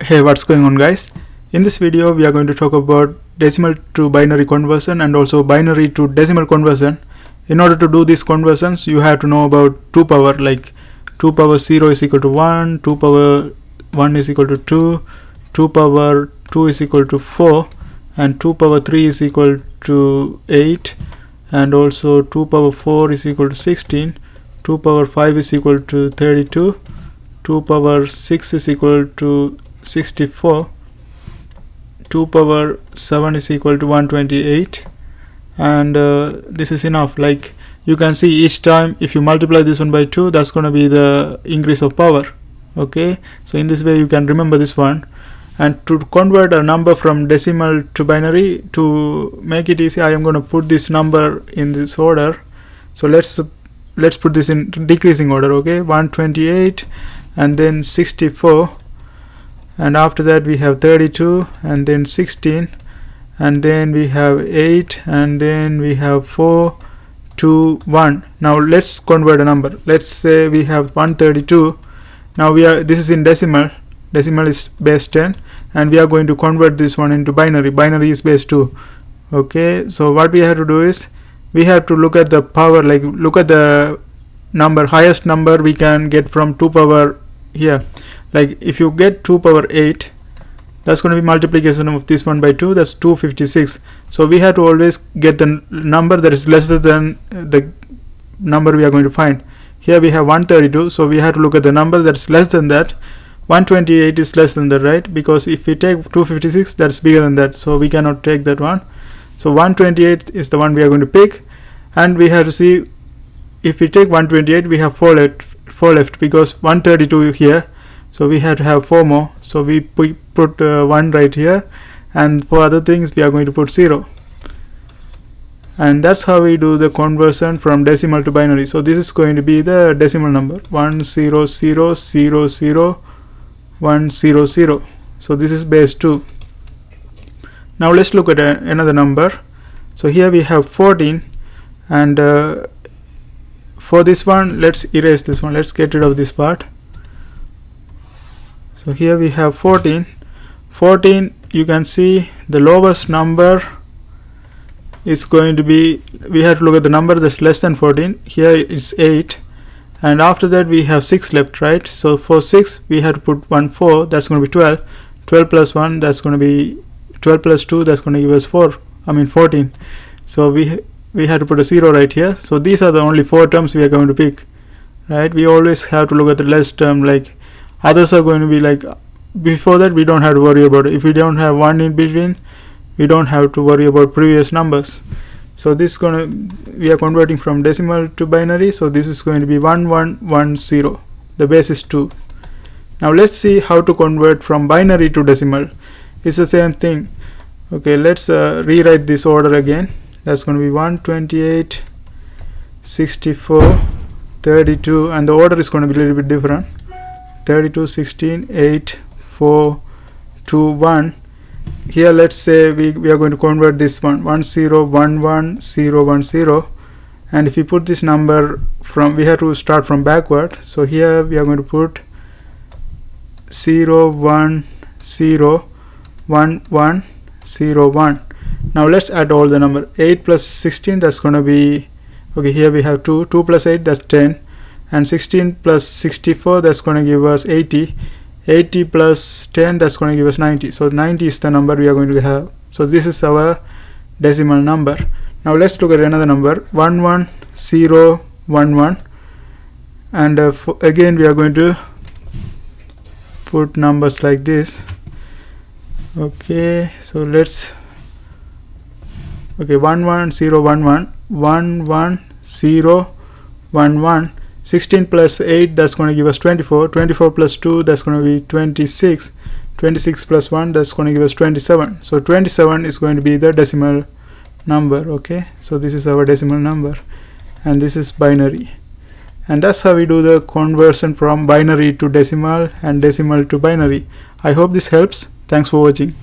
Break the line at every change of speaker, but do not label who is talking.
Hey, what's going on, guys? In this video we are going to talk about decimal to binary conversion and also binary to decimal conversion. In order to do these conversions you have to know about 2 power, like 2 power 0 is equal to 1, 2 power 1 is equal to 2, 2 power 2 is equal to 4, and 2 power 3 is equal to 8, and also 2 power 4 is equal to 16, 2 power 5 is equal to 32, 2 power 6 is equal to 64, 2 power 7 is equal to 128, and this is enough. Like you can see, each time if you multiply this one by 2, that's going to be the increase of power. Okay, so in this way you can remember this one. And to convert a number from decimal to binary, to make it easy, I am going to put this number in this order. So let's put this in decreasing order. Okay, 128 and then 64, and after that we have 32 and then 16, and then we have 8, and then we have 4, 2, 1. Now let's convert a number. Let's say we have 132. Now this is in decimal is base 10, and we are going to convert this one into binary is base 2. Okay, so what we have to do is we have to look at the power, like look at the number, highest number we can get from 2 power here. Like if you get 2 power 8, that's going to be multiplication of this one by 2, that's 256. So we have to always get the number that is lesser than the number we are going to find. Here we have 132, so we have to look at the number that's less than that. 128 is less than that, right? Because if we take 256, that's bigger than that, so we cannot take that one. So 128 is the one we are going to pick, and we have to see if we take 128, we have 4 left because 132 here, so we have to have 4 more. So we put 1 right here, and for other things we are going to put 0. And that's how we do the conversion from decimal to binary. So this is going to be the decimal number 100000100. So this is base 2. Now let's look at another number. So here we have 14, and for this one, let's erase this one. Let's get rid of this part. So here we have 14. You can see the lowest number is going to be, we have to look at the number that's less than 14. Here it's 8, and after that we have 6 left, right? So for 6 we have to put 4, that's going to be 12. 12 plus 1, that's going to be 12 plus 2, that's going to give us 14. So we have to put a 0 right here. So these are the only 4 terms we are going to pick, right? We always have to look at the less term, like others are going to be like, before that we don't have to worry about it. If we don't have 1 in between, we don't have to worry about previous numbers. So this we are converting from decimal to binary, so this is going to be 1110. The base is 2. Now let's see how to convert from binary to decimal. It's the same thing. Okay, let's rewrite this order again. That's going to be 128, 64, 32, and the order is going to be a little bit different. 32, 16, 8, 4, 2, 1. Here let's say we are going to convert this one 1011010, and if you put this number from, we have to start from backward. So here we are going to put 0101101. Now let's add all the number. 8 plus 16, that's going to be, okay, here we have 2 plus 8, that's 10, and 16 plus 64, that's going to give us 80. 80 plus 10, that's going to give us 90. So 90 is the number we are going to have. So this is our decimal number. Now let's look at another number, 11011, and again we are going to put numbers like this. Okay, so let's, okay, 11011, 11011. 16 plus 8, that's going to give us 24. 24 plus 2, that's going to be 26. 26 plus 1, that's going to give us 27. So 27 is going to be the decimal number. Okay, so this is our decimal number, and this is binary. And that's how we do the conversion from binary to decimal and decimal to binary. I hope this helps. Thanks for watching.